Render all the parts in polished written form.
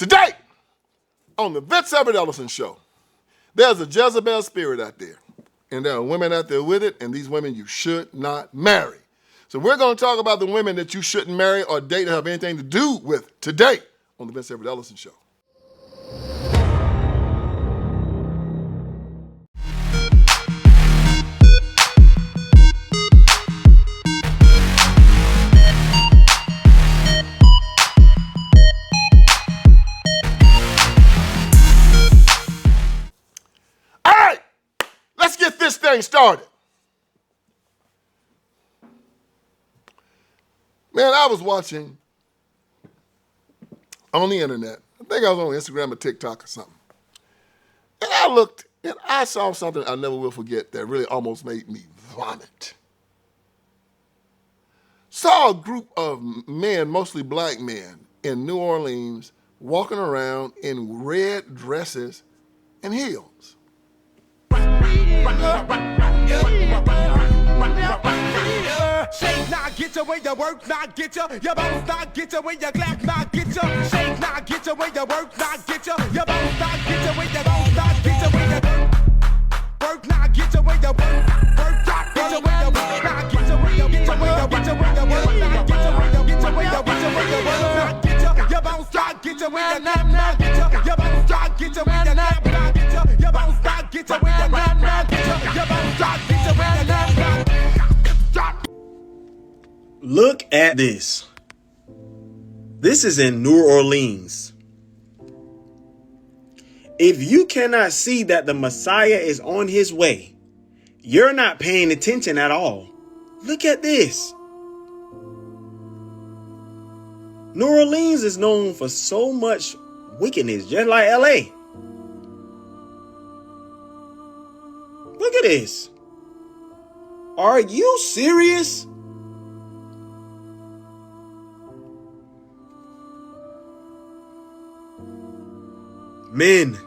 Today, on the Vince Everett Ellison show, there's a Jezebel spirit out there. And there are women out there with it, and these women you should not marry. So we're going to talk about the women that you shouldn't marry or date or have anything to do with today on the Vince Everett Ellison show. Get this thing started. Man, I was watching on the internet. I think I was on Instagram or Tik Tok or something. And I looked and I saw something I never will forget that really almost made me vomit. Saw a group of men, mostly black men, in New Orleans walking around in red dresses and heels. Shake not get you when you work not get you. You both not get you when you clap not get you. Shake not get you when you work not get you. You both not get you when you both not get you when you work not get you when you work not get you when you work not get you when you get you when you get you when you work not get you when you get you when you get you when you work not get you. You both not get you when you nap not get you. You both not get you when you nap not get you. You both not get you when you nap not get you. You both not get you when you nap not. Look at this. This is in New Orleans. If you cannot see that the Messiah is on his way, you're not paying attention at all. Look at this. New Orleans is known for so much wickedness, just like LA. Look at this. Are you serious? Men.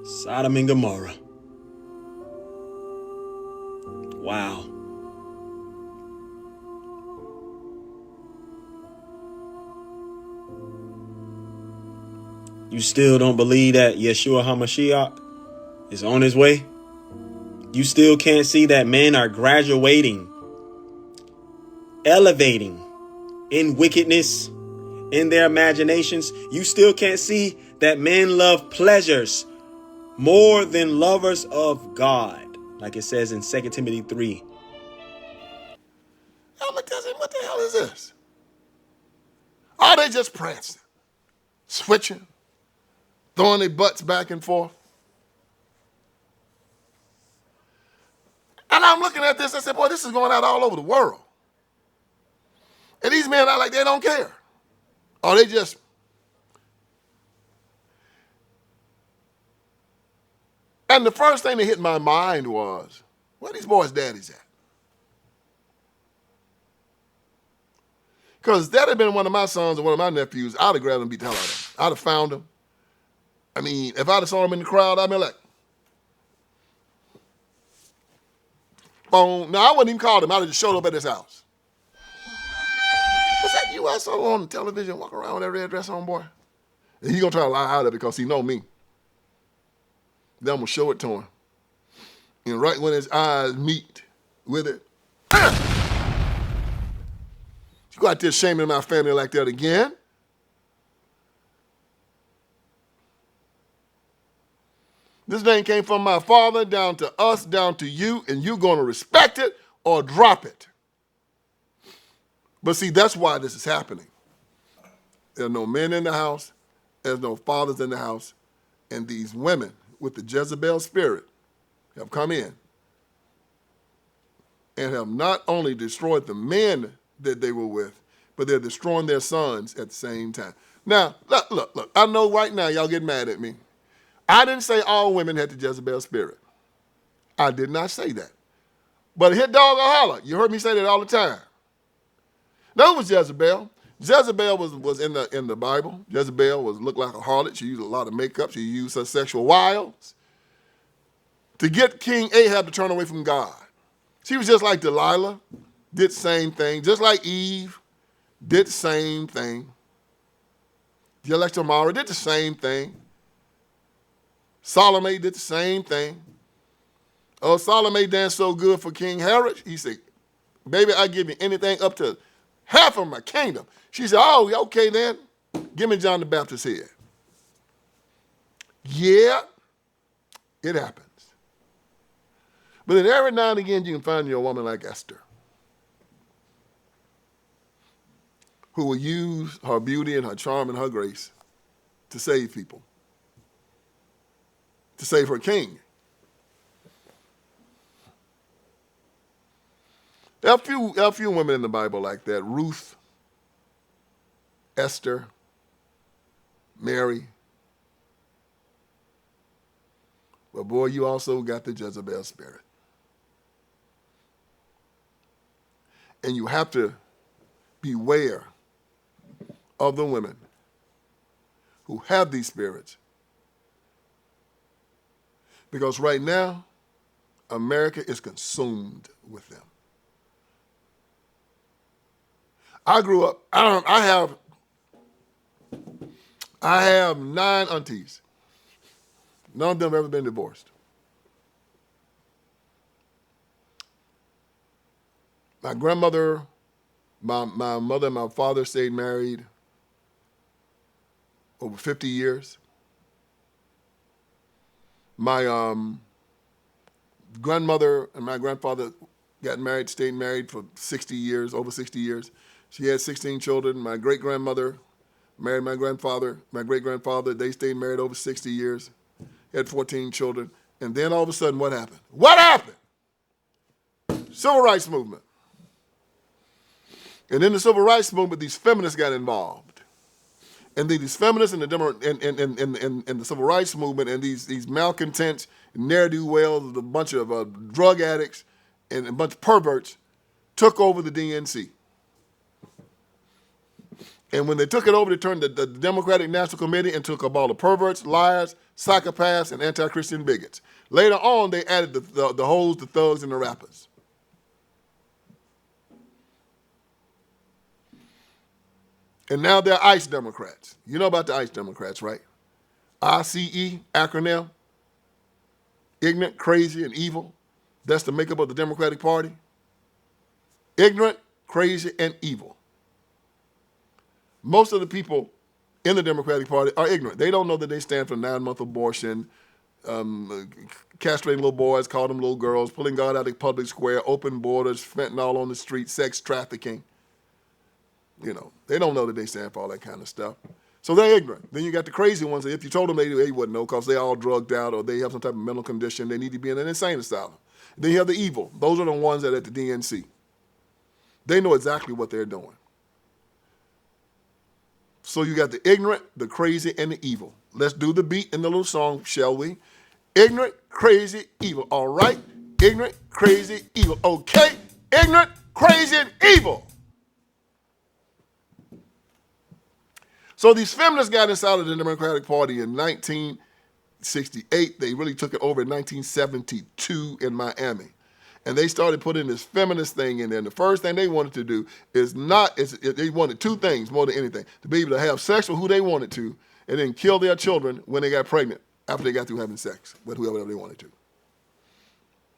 Sodom and Gomorrah. Wow. You still don't believe that Yeshua HaMashiach is on his way? You still can't see that men are graduating, elevating in wickedness, in their imaginations? You still can't see that men love pleasures more than lovers of God, like it says in 2 Timothy 3. I'm like, what the hell is this? Are they just prancing, switching, throwing their butts back and forth? And I'm looking at this, I said, boy, this is going out all over the world. And these men are like they don't care. Or they just... And the first thing that hit my mind was, where these boys' daddies at? Because if that had been one of my sons or one of my nephews, I'd have grabbed him and beat the hell out of him. I'd have found him. I mean, if I'd have saw him in the crowd, I'd be like, boom. No, I wouldn't even call him. I'd have just showed up at his house. What's that you I saw on the television walk around with that red dress on, boy? And he's going to try to lie out of it because he know me. Then I'm going to show it to him. And right when his eyes meet with it, you go out there shaming my family like that again. This name came from my father down to us, down to you, and you're going to respect it or drop it. But see, that's why this is happening. There are no men in the house. There's no fathers in the house. And these women with the Jezebel spirit have come in and have not only destroyed the men that they were with, but they're destroying their sons at the same time. Now, look, I know right now y'all get mad at me. I didn't say all women had the Jezebel spirit. I did not say that. But hit dog or holler. You heard me say that all the time. No, it was Jezebel. Jezebel was in the Bible. Jezebel looked like a harlot. She used a lot of makeup. She used her sexual wiles to get King Ahab to turn away from God. She was just like Delilah. did the same thing, just like Eve did the same thing. Just like Tamara did the same thing. Salome did the same thing. Oh, Salome danced so good for King Herod. He said, baby, I give you anything up to half of my kingdom. She said, oh, okay then. Give me John the Baptist's head. Yeah, it happens. But then every now and again, you can find you a woman like Esther, who will use her beauty and her charm and her grace to save people, to save her king. There are a few women in the Bible like that. Ruth, Esther, Mary. But boy, you also got the Jezebel spirit. And you have to beware of the women who have these spirits. Because right now, America is consumed with them. I grew up, I have 9 aunties. None of them have ever been divorced. My grandmother, my mother and my father stayed married over 50 years. My grandmother and my grandfather got married, stayed married for 60 years, over 60 years. She had 16 children. My great-grandmother married my grandfather. My great-grandfather, they stayed married over 60 years. Had 14 children. And then all of a sudden, what happened? What happened? Civil rights movement. And in the civil rights movement, these feminists got involved. And these feminists and the civil rights movement and these malcontents, ne'er-do-wells, a bunch of drug addicts and a bunch of perverts took over the DNC. And when they took it over, they turned the Democratic National Committee into a cabal of perverts, liars, psychopaths, and anti-Christian bigots. Later on, they added the hoes, the thugs, and the rappers. And now they're ICE Democrats. You know about the ICE Democrats, right? ICE, acronym. Ignorant, crazy, and evil. That's the makeup of the Democratic Party. Ignorant, crazy, and evil. Most of the people in the Democratic Party are ignorant. They don't know that they stand for 9-month abortion, castrating little boys, calling them little girls, pulling God out of the public square, open borders, fentanyl on the street, sex trafficking. You know, they don't know that they stand for all that kind of stuff. So they're ignorant. Then you got the crazy ones that if you told them they wouldn't know because they're all drugged out or they have some type of mental condition, they need to be in an insane asylum. Then you have the evil. Those are the ones that are at the DNC. They know exactly what they're doing. So you got the ignorant, the crazy, and the evil. Let's do the beat in the little song, shall we? Ignorant, crazy, evil. All right? Ignorant, crazy, evil. Okay? Ignorant, crazy, and evil. So these feminists got inside of the Democratic Party in 1968. They really took it over in 1972 in Miami. And they started putting this feminist thing in there. And the first thing they wanted to do they wanted 2 things more than anything. To be able to have sex with who they wanted to and then kill their children when they got pregnant after they got through having sex with whoever they wanted to.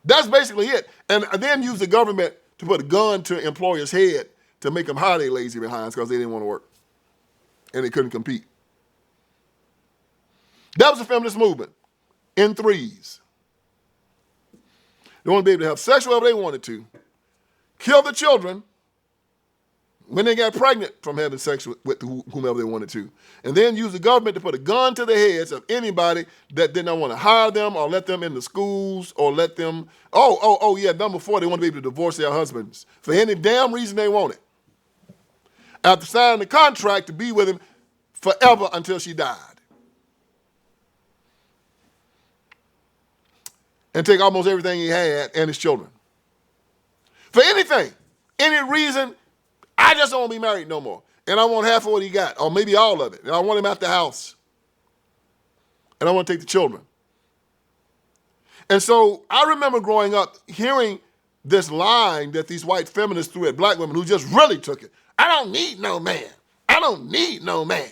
That's basically it. And then use the government to put a gun to employers' head to make them hire their lazy behinds because they didn't want to work. And they couldn't compete. That was the feminist movement in 3s. They want to be able to have sex wherever they wanted to, kill the children when they got pregnant from having sex with whomever they wanted to, and then use the government to put a gun to the heads of anybody that did not want to hire them or let them in the schools or let them, number 4, they want to be able to divorce their husbands for any damn reason they wanted. After signing the contract to be with him forever until she died. And take almost everything he had and his children. For anything, any reason, I just don't want to be married no more. And I want half of what he got, or maybe all of it. And I want him out the house. And I want to take the children. And so I remember growing up hearing this line that these white feminists threw at black women who just really took it. I don't need no man. I don't need no man.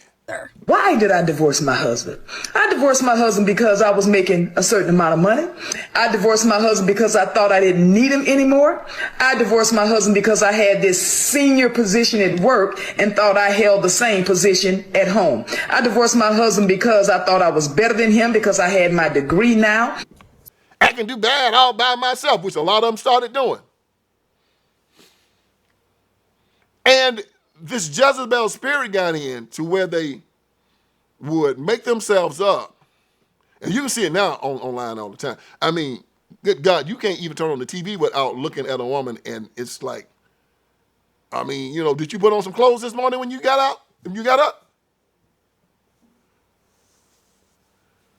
Why did I divorce my husband? I divorced my husband because I was making a certain amount of money. I divorced my husband because I thought I didn't need him anymore. I divorced my husband because I had this senior position at work and thought I held the same position at home. I divorced my husband because I thought I was better than him because I had my degree now. I can do bad all by myself, which a lot of them started doing. And this Jezebel spirit got in to where they would make themselves up. And you can see it now online all the time. I mean, good God, you can't even turn on the TV without looking at a woman, and it's like, I mean, you know, did you put on some clothes this morning when you got out? When you got up?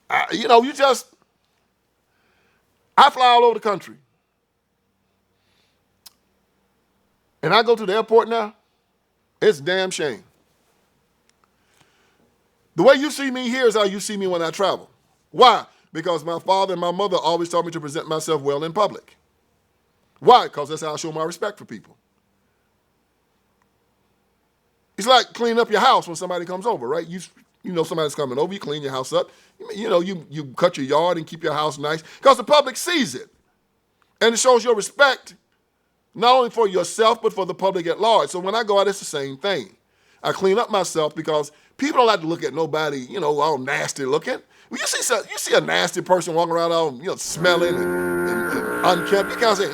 I fly all over the country. And I go to the airport now. It's a damn shame. The way you see me here is how you see me when I travel. Why? Because my father and my mother always taught me to present myself well in public. Why? Because that's how I show my respect for people. It's like cleaning up your house when somebody comes over, right? You know somebody's coming over, you clean your house up. You know, you cut your yard and keep your house nice because the public sees it. And it shows your respect not only for yourself, but for the public at large. So when I go out, it's the same thing. I clean up myself because people don't like to look at nobody, you know, all nasty looking. When you see a nasty person walking around all, you know, smelling and unkempt, you kind of say,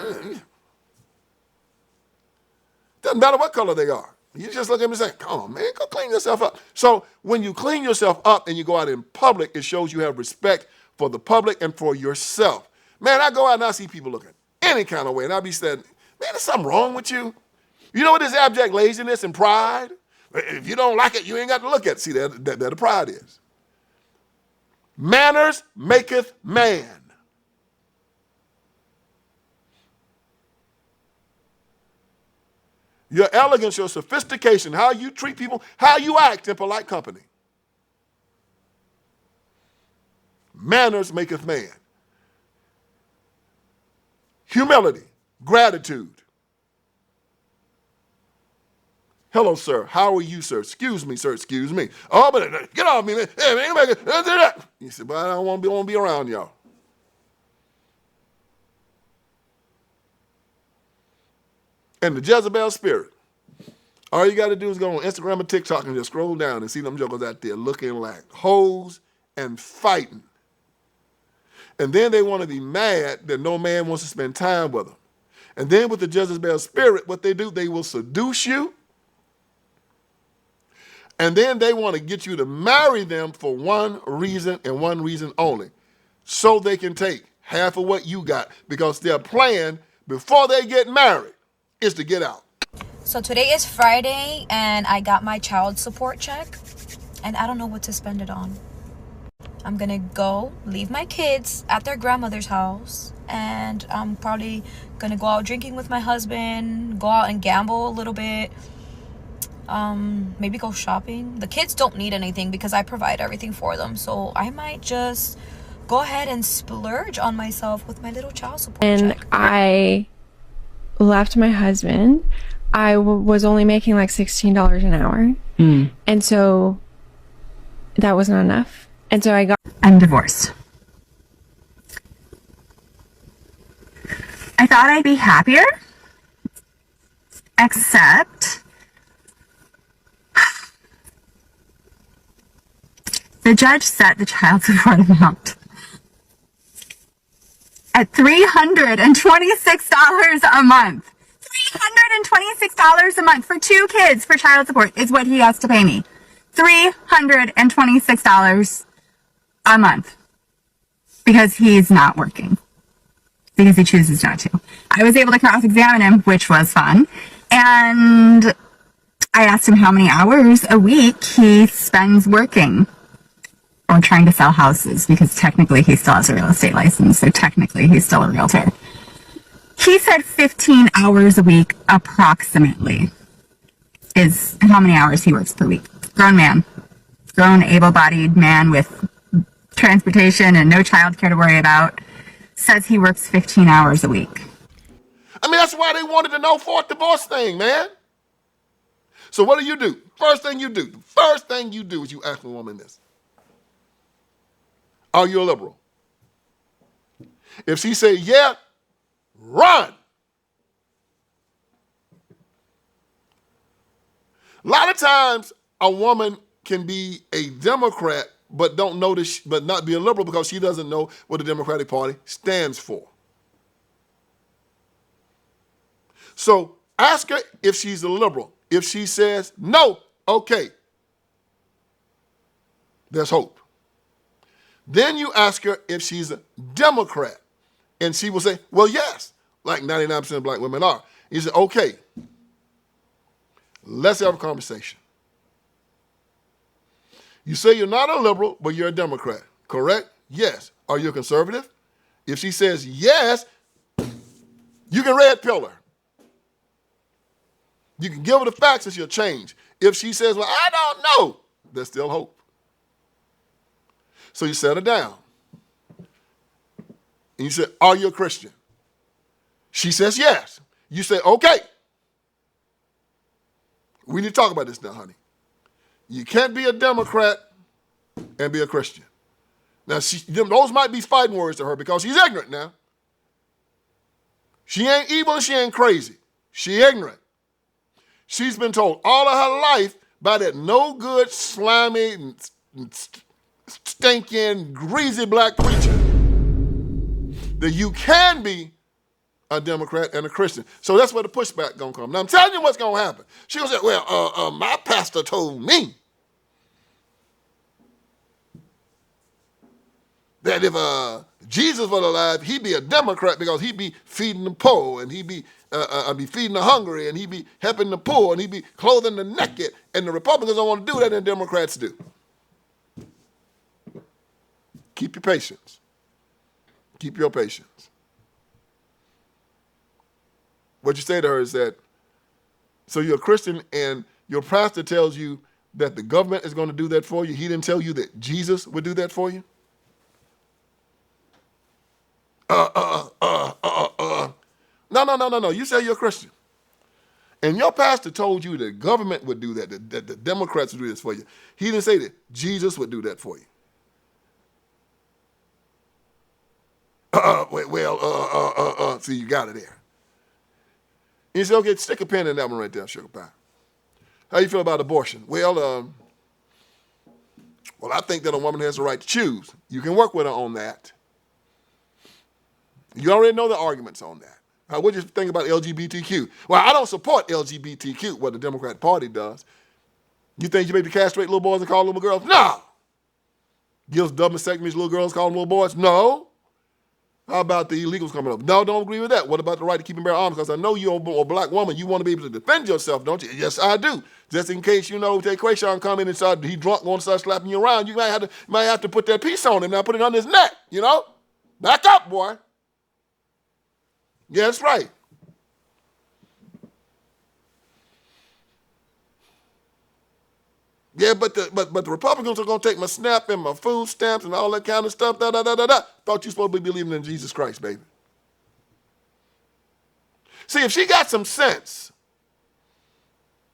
doesn't matter what color they are. You just look at them and say, come on, man, go clean yourself up. So when you clean yourself up and you go out in public, it shows you have respect for the public and for yourself. Man, I go out and I see people looking any kind of way, and I be saying, man, there's something wrong with you. You know what is abject laziness and pride? If you don't like it, you ain't got to look at it. See, that the pride is. Manners maketh man. Your elegance, your sophistication, how you treat people, how you act in polite company. Manners maketh man. Humility, gratitude. Hello, sir. How are you, sir? Excuse me, sir. Excuse me. Oh, but get off me, man. Hey, man, he said, but I don't want to be around y'all. And the Jezebel spirit. All you got to do is go on Instagram or TikTok and just scroll down and see them jokers out there looking like hoes and fighting. And then they want to be mad that no man wants to spend time with them. And then with the Jezebel spirit, what they do, they will seduce you. And then they want to get you to marry them for one reason and one reason only. So they can take half of what you got. Because their plan before they get married is to get out. So today is Friday and I got my child support check. And I don't know what to spend it on. I'm gonna go leave my kids at their grandmother's house. And I'm probably gonna go out drinking with my husband. Go out and gamble a little bit. Maybe go shopping. The kids don't need anything because I provide everything for them. So I might just go ahead and splurge on myself with my little child support and check. I left my husband. I was only making like $16 an hour. And so that wasn't enough. And so I'm divorced. I thought I'd be happier, except the judge set the child support amount at $326 a month. $326 a month for 2 kids for child support is what he has to pay me. $326 a month. Because he's not working. Because he chooses not to. I was able to cross-examine him, which was fun. And I asked him how many hours a week he spends working. Or trying to sell houses, because technically he still has a real estate license, so technically he's still a realtor. He said 15 hours a week, approximately, is how many hours he works per week. Grown man. Grown, able-bodied man with transportation and no childcare to worry about, says he works 15 hours a week. I mean, that's why they wanted the no fault divorce thing, man. So what do? First thing you do is you ask a woman this. Are you a liberal? If she say yeah, run. A lot of times a woman can be a Democrat but not be a liberal because she doesn't know what the Democratic Party stands for. So ask her if she's a liberal. If she says no, okay, there's hope. Then you ask her if she's a Democrat, and she will say, well, yes, like 99% of black women are. You say, okay, let's have a conversation. You say you're not a liberal, but you're a Democrat, correct? Yes. Are you a conservative? If she says yes, you can red pill her. You can give her the facts and she'll change. If she says, well, I don't know, there's still hope. So you set her down. And you say, are you a Christian? She says yes. You say, okay. We need to talk about this now, honey. You can't be a Democrat and be a Christian. Now, those might be fighting words to her because she's ignorant now. She ain't evil and she ain't crazy. She ignorant. She's been told all of her life by that no good, slimy, stinking, greasy black preacher that you can be a Democrat and a Christian. So that's where the pushback gonna come. Now I'm telling you what's gonna happen. She gonna say, well, my pastor told me that if Jesus was alive, he'd be a Democrat because he'd be feeding the poor and he'd be feeding the hungry and he'd be helping the poor and he'd be clothing the naked. And the Republicans don't want to do that and the Democrats do. Keep your patience. Keep your patience. What you say to her is that, so you're a Christian and your pastor tells you that the government is going to do that for you. He didn't tell you that Jesus would do that for you? No. You say you're a Christian. And your pastor told you that government would do that the Democrats would do this for you. He didn't say that Jesus would do that for you. See, you got it there. And you say, okay, stick a pin in that one right there, sugar pie. How you feel about abortion? Well, I think that a woman has the right to choose. You can work with her on that. You already know the arguments on that. What do you think about LGBTQ? Well, I don't support LGBTQ, what the Democrat Party does. You think you maybe castrate little boys and call them little girls? No. Gives double mastectomies little girls, call them little boys? No. How about the illegals coming up? No, don't agree with that. What about the right to keep and bear arms? Because I know you're a black woman. You want to be able to defend yourself, don't you? Yes, I do. Just in case, Jay Quayshawn come in and he drunk, going to start slapping you around, you might have to put that piece on him now, put it on his neck, Back up, boy. Yeah, that's right. Yeah, but the Republicans are going to take my SNAP and my food stamps and all that kind of stuff. Thought you supposed to be believing in Jesus Christ, baby. See, if she got some sense,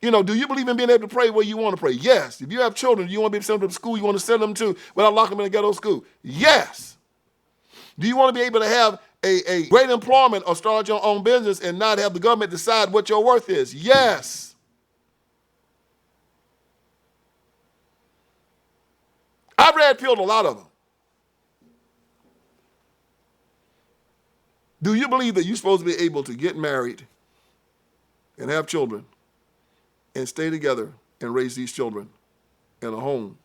do you believe in being able to pray where you want to pray? Yes. If you have children, you want to be able to send them to school you want to send them to without locking them in a ghetto school? Yes. Do you want to be able to have a great employment or start your own business and not have the government decide what your worth is? Yes. I've red-pilled a lot of them. Do you believe that you're supposed to be able to get married and have children and stay together and raise these children in a home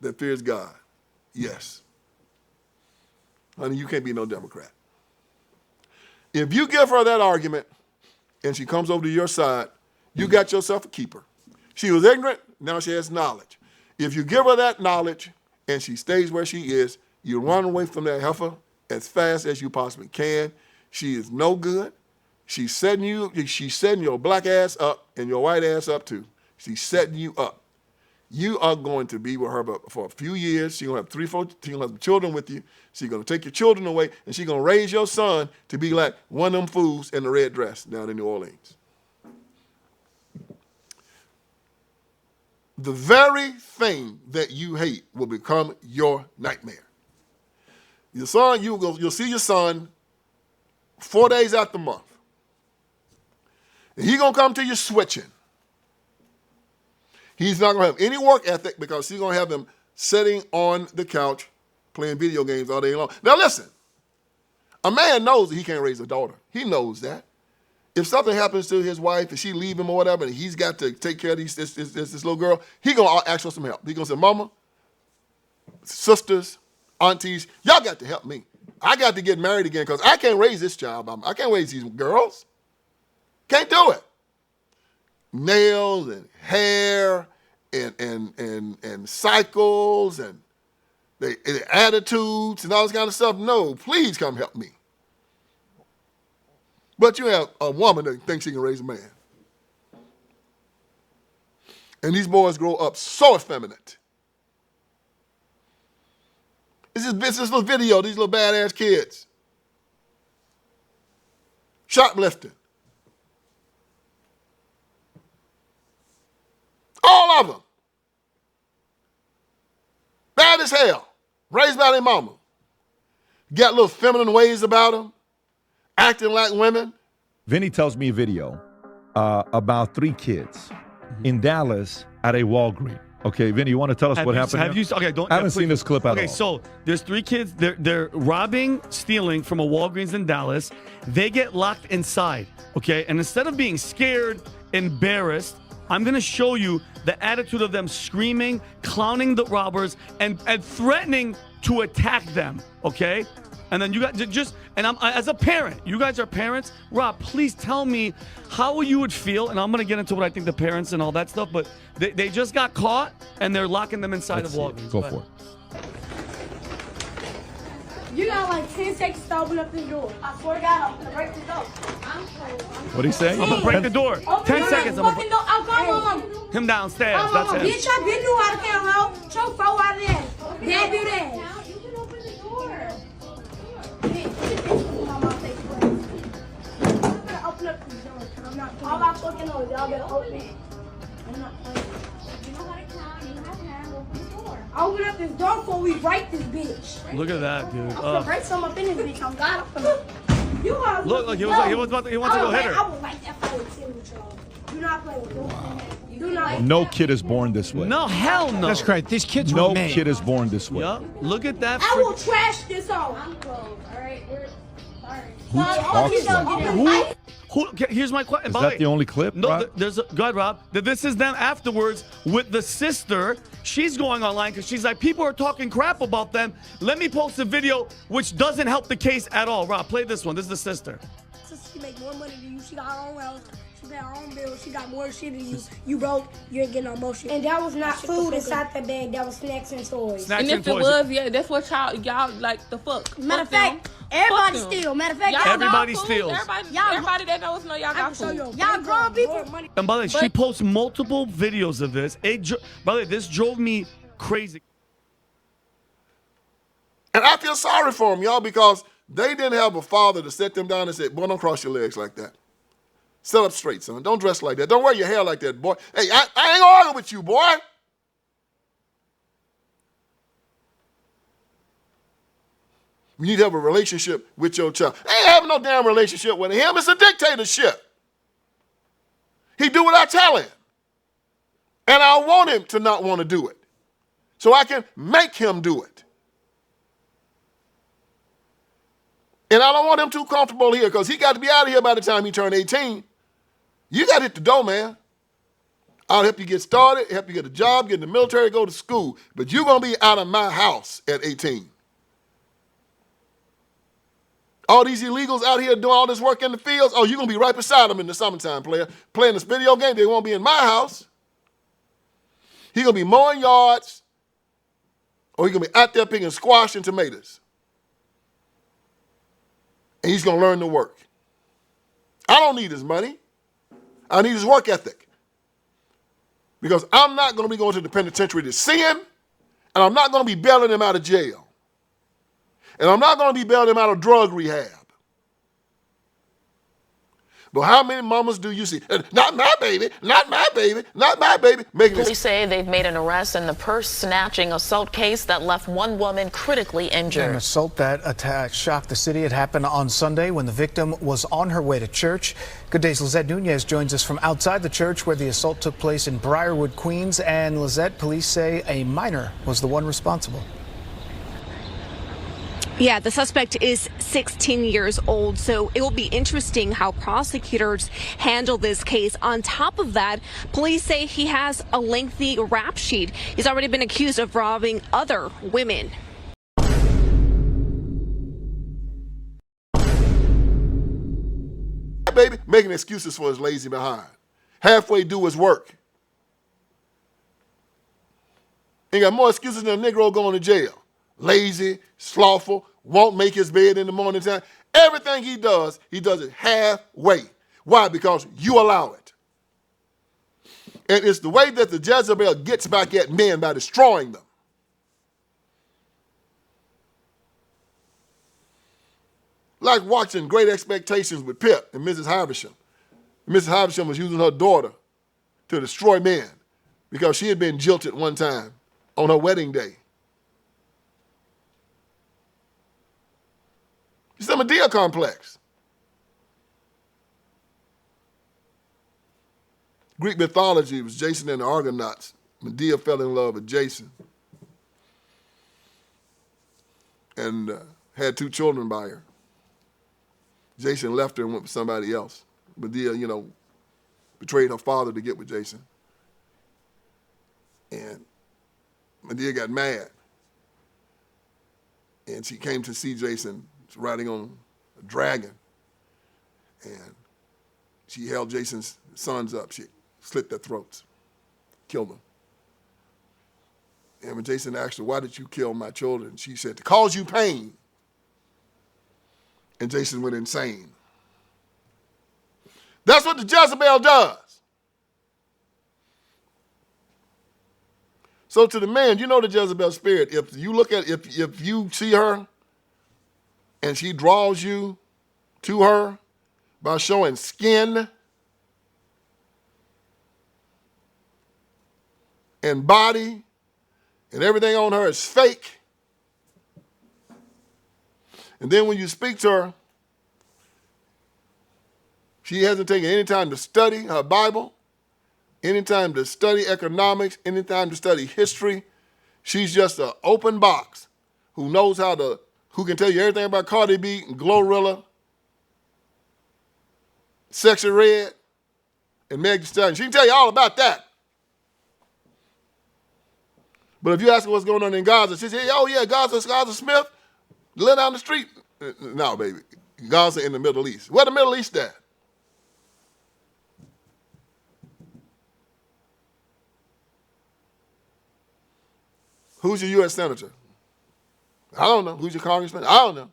that fears God? Yes. Honey, you can't be no Democrat. If you give her that argument and she comes over to your side, you got yourself a keeper. She was ignorant, now she has knowledge. If you give her that knowledge and she stays where she is, you run away from that heifer as fast as you possibly can. She is no good. She's setting your black ass up and your white ass up too. She's setting you up. You are going to be with her for a few years. She's going to have 4 she's going to have children with you. She's going to take your children away, and she's going to raise your son to be like one of them fools in the red dress down in New Orleans. The very thing that you hate will become your nightmare. Your son, you'll see your son 4 days out the month. And he's going to come to you switching. He's not going to have any work ethic because he's going to have him sitting on the couch playing video games all day long. Now listen, a man knows that he can't raise a daughter. He knows that. If something happens to his wife and she leave him or whatever, and he's got to take care of this little girl, he's going to ask for some help. He's going to say, Mama, sisters, aunties, y'all got to help me. I got to get married again because I can't raise this child. I can't raise these girls. Can't do it. Nails and hair and cycles and their attitudes and all this kind of stuff. No, please come help me. But you have a woman that thinks she can raise a man. And these boys grow up so effeminate. This little video, these little badass kids. Shoplifting. All of them. Bad as hell. Raised by their mama. Got little feminine ways about them. Acting like women. Vinny tells me a video about 3 kids in Dallas at a Walgreens. Okay, Vinny, you want to tell us what happened? I haven't seen this clip at all. Okay, so there's 3 kids. They're robbing, stealing from a Walgreens in Dallas. They get locked inside. Okay, and instead of being scared, embarrassed, I'm gonna show you the attitude of them screaming, clowning the robbers, and threatening to attack them. Okay. And then you guys as a parent, you guys are parents. Rob, please tell me how you would feel. And I'm going to get into what I think the parents and all that stuff. But they just got caught and they're locking them inside of Walgreens. Go for it. You got like 10 seconds to open up this door. I swear to God, I'm going to break this door. What did he say? I'm going to break the door. 10 seconds. Fucking door. I'll call him downstairs. That's it. Bitch, I been knew how to count, ho. Show 4 out of that. Dad do that. You can open the door. Open up this door. I'm not playing. All my fucking knows, y'all better open it. I'm not playing. You know how to count, you have to open the door. Open up this door before we break this bitch. Look at that, dude. I'm gonna break some up in this bitch. I'm God. You are. Look, he wants to go hit her. I would like that for with y'all. Do not play with me. Do not. No kid is born this way. No, hell no. That's correct. These kids were No made. kid is born this way. Yup. Look at that. I will trash this all. I'm close. All right. Who talks like that? Here's my question. Is that the only clip? No, Rob? go ahead, Rob. This is them afterwards with the sister. She's going online because she's like, people are talking crap about them. Let me post a video which doesn't help the case at all. Rob, play this one. This is the sister. She make more money than you. She got her own house. She pay her own bills. She got more shit than you. You broke. You ain't getting no more shit. And that was not food inside the bag. That was snacks and toys. Snacks and if it was, yeah, that's what y'all like the fuck. Matter of fact, everybody steal. Matter of fact, everybody steals. Everybody that knows know y'all got food. Y'all grown people. And by the way, she posts multiple videos of this. By the way, this drove me crazy. And I feel sorry for them, y'all, because they didn't have a father to sit them down and say, boy, don't cross your legs like that. Sit up straight, son. Don't dress like that. Don't wear your hair like that, boy. Hey, I ain't gonna argue with you, boy. You need to have a relationship with your child. Ain't having no damn relationship with him. It's a dictatorship. He do what I tell him. And I want him to not want to do it. So I can make him do it. And I don't want him too comfortable here because he got to be out of here by the time he turned 18. You got to hit the door, man. I'll help you get started, help you get a job, get in the military, go to school. But you're going to be out of my house at 18. All these illegals out here doing all this work in the fields, oh, you're going to be right beside them in the summertime, player. Playing this video game, they won't be in my house. He's going to be mowing yards, or he's going to be out there picking squash and tomatoes. And he's going to learn to work. I don't need his money. I need his work ethic. Because I'm not going to be going to the penitentiary to sin, and I'm not going to be bailing him out of jail. And I'm not going to be bailing him out of drug rehab. But how many mamas do you see? Not my baby, not my baby, not my baby. Police say they've made an arrest in the purse-snatching assault case that left one woman critically injured. An assault that attack shocked the city. It happened on Sunday when the victim was on her way to church. Good Day's Lizette Nunez joins us from outside the church where the assault took place in Briarwood, Queens. And Lizette, police say a minor was the one responsible. Yeah, the suspect is 16 years old, so it will be interesting how prosecutors handle this case. On top of that, police say he has a lengthy rap sheet. He's already been accused of robbing other women. Baby, making excuses for his lazy behind. Halfway do his work. He got more excuses than a Negro going to jail. Lazy, slothful, won't make his bed in the morning time. Everything he does it halfway. Why? Because you allow it. And it's the way that the Jezebel gets back at men by destroying them. Like watching Great Expectations with Pip and Mrs. Havisham. Mrs. Havisham was using her daughter to destroy men because she had been jilted one time on her wedding day. It's the Medea complex. Greek mythology was Jason and the Argonauts. Medea fell in love with Jason and had 2 children by her. Jason left her and went with somebody else. Medea, betrayed her father to get with Jason. And Medea got mad. And she came to see Jason riding on a dragon. And she held Jason's sons up. She slit their throats, killed them. And when Jason asked her, "Why did you kill my children?" she said, "To cause you pain." And Jason went insane. That's what the Jezebel does. So to the man, you know the Jezebel spirit. If you see her and she draws you to her by showing skin and body and everything on her is fake, and then when you speak to her, she hasn't taken any time to study her Bible, any time to study economics, any time to study history. She's just an open box who can tell you everything about Cardi B and Glorilla, Sexy Red, and Meg Thee Stallion. She can tell you all about that. But if you ask her what's going on in Gaza, she says, "Oh yeah, Gaza Smith, live down the street." No, baby. Gaza in the Middle East. Where the Middle East at? Who's your U.S. Senator? I don't know. Who's your congressman? I don't know.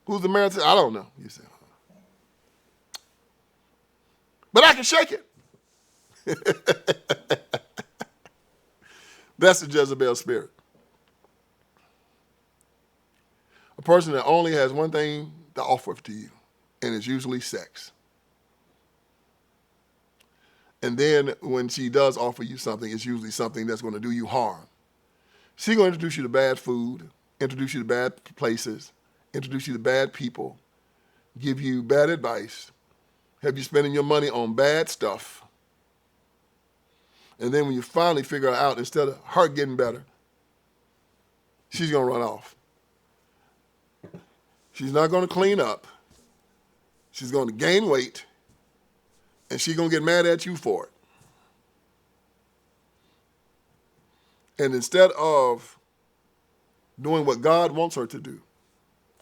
Who's the mayor? I don't know. You say. But I can shake it. That's the Jezebel spirit. A person that only has one thing to offer to you, and it's usually sex. And then when she does offer you something, it's usually something that's going to do you harm. She's going to introduce you to bad food, introduce you to bad places, introduce you to bad people, give you bad advice, have you spending your money on bad stuff. And then when you finally figure her out, instead of her getting better, she's going to run off. She's not going to clean up. She's going to gain weight, and she's going to get mad at you for it. And instead of doing what God wants her to do,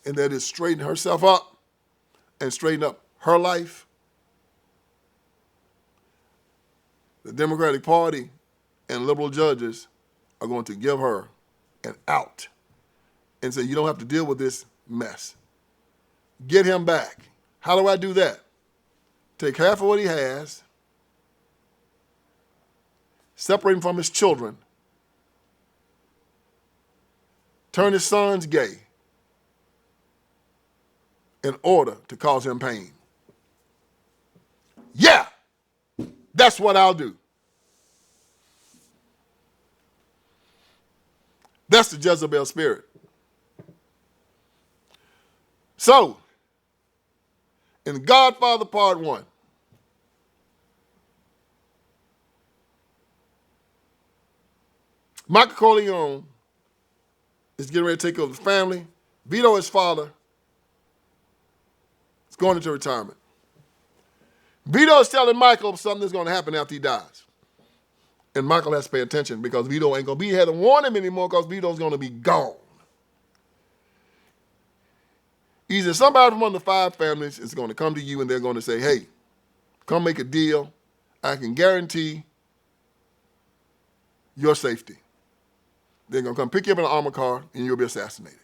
and that is straighten herself up and straighten up her life, the Democratic Party and liberal judges are going to give her an out and say, you don't have to deal with this mess. Get him back. How do I do that? Take half of what he has separate him from his children, turn his sons gay in order to cause him pain. Yeah, that's what I'll do. That's the Jezebel spirit. So, in Godfather Part 1, Michael Corleone is getting ready to take over the family. Vito, his father, is going into retirement. Vito is telling Michael something that's going to happen after he dies. And Michael has to pay attention because Vito ain't going to be here to warn him anymore because Vito's going to be gone. Either somebody from one of the 5 families is going to come to you and they're going to say, hey, come make a deal. I can guarantee your safety. They're going to come pick you up in an armored car and you'll be assassinated.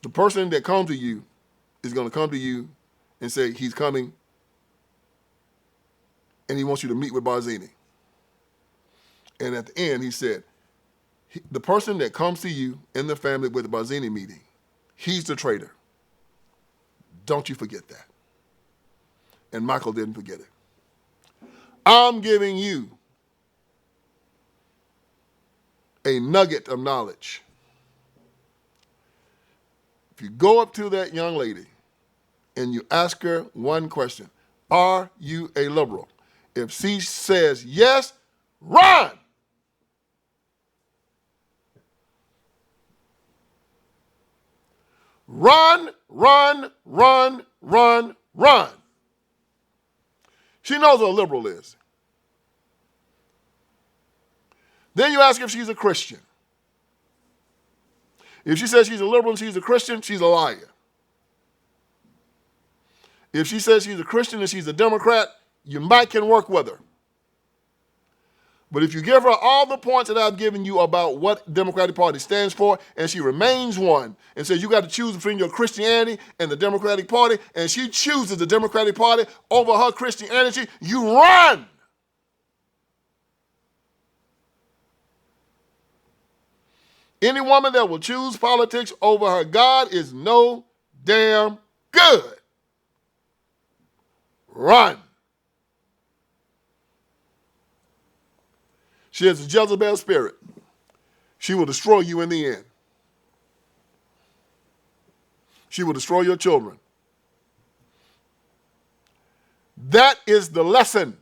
The person that comes to you is going to come to you and say he's coming and he wants you to meet with Barzini. And at the end, he said, the person that comes to you in the family with the Barzini meeting, he's the traitor. Don't you forget that. And Michael didn't forget it. I'm giving you a nugget of knowledge. If you go up to that young lady and you ask her one question, are you a liberal? If she says yes, run! Run, run, run, run, run. She knows what a liberal is. Then you ask her if she's a Christian. If she says she's a liberal and she's a Christian, she's a liar. If she says she's a Christian and she's a Democrat, you might can work with her. But if you give her all the points that I've given you about what the Democratic Party stands for, and she remains one, and says you got to choose between your Christianity and the Democratic Party, and she chooses the Democratic Party over her Christianity, you run! Any woman that will choose politics over her God is no damn good. Run. She has a Jezebel spirit. She will destroy you in the end. She will destroy your children. That is the lesson.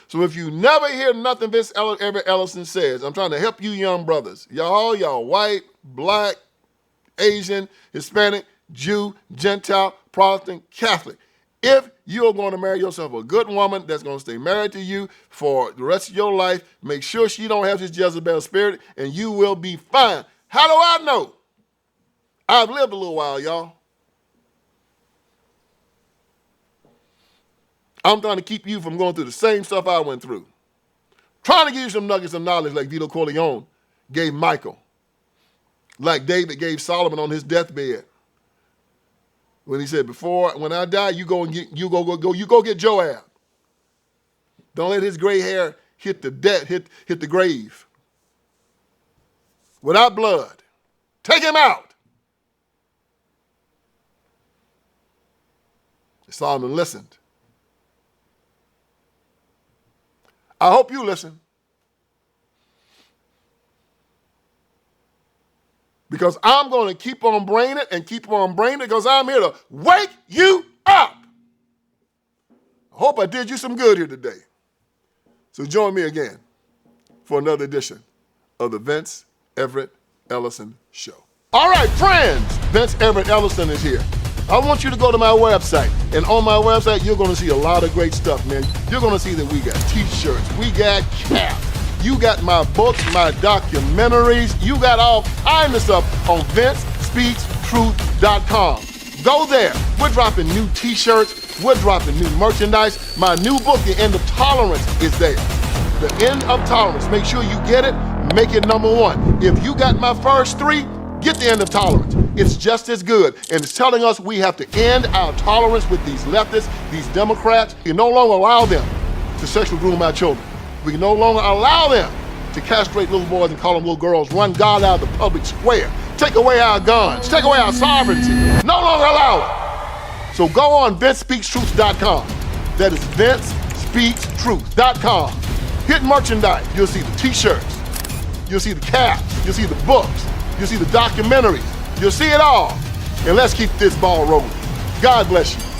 So if you never hear nothing Vince Everett Ellison says, I'm trying to help you young brothers. Y'all white, black, Asian, Hispanic, Jew, Gentile, Protestant, Catholic. If you're going to marry yourself a good woman that's going to stay married to you for the rest of your life, make sure she don't have this Jezebel spirit and you will be fine. How do I know? I've lived a little while, y'all. I'm trying to keep you from going through the same stuff I went through. Trying to give you some nuggets of knowledge like Vito Corleone gave Michael. Like David gave Solomon on his deathbed. When he said, when I die, you go get Joab. Don't let his gray hair hit the grave. Without blood. Take him out. Solomon listened. I hope you listen. Because I'm going to keep on bringing it and keep on bringing it because I'm here to wake you up. I hope I did you some good here today. So join me again for another edition of the Vince Everett Ellison Show. All right, friends, Vince Everett Ellison is here. I want you to go to my website. And on my website, you're going to see a lot of great stuff, man. You're going to see that we got t-shirts, we got caps. You got my books, my documentaries. You got all kinds of stuff on VinceSpeaksTruth.com. Go there. We're dropping new t-shirts. We're dropping new merchandise. My new book, The End of Tolerance, is there. The End of Tolerance. Make sure you get it. Make it #1. If you got my first 3, get The End of Tolerance. It's just as good. And it's telling us we have to end our tolerance with these leftists, these Democrats. We can no longer allow them to sexually groom our children. We can no longer allow them to castrate little boys and call them little girls, run God out of the public square, take away our guns, take away our sovereignty. No longer allow it. So go on VinceSpeaksTruth.com. That is VinceSpeaksTruth.com. Hit merchandise. You'll see the t-shirts. You'll see the caps. You'll see the books. You'll see the documentaries. You'll see it all. And let's keep this ball rolling. God bless you.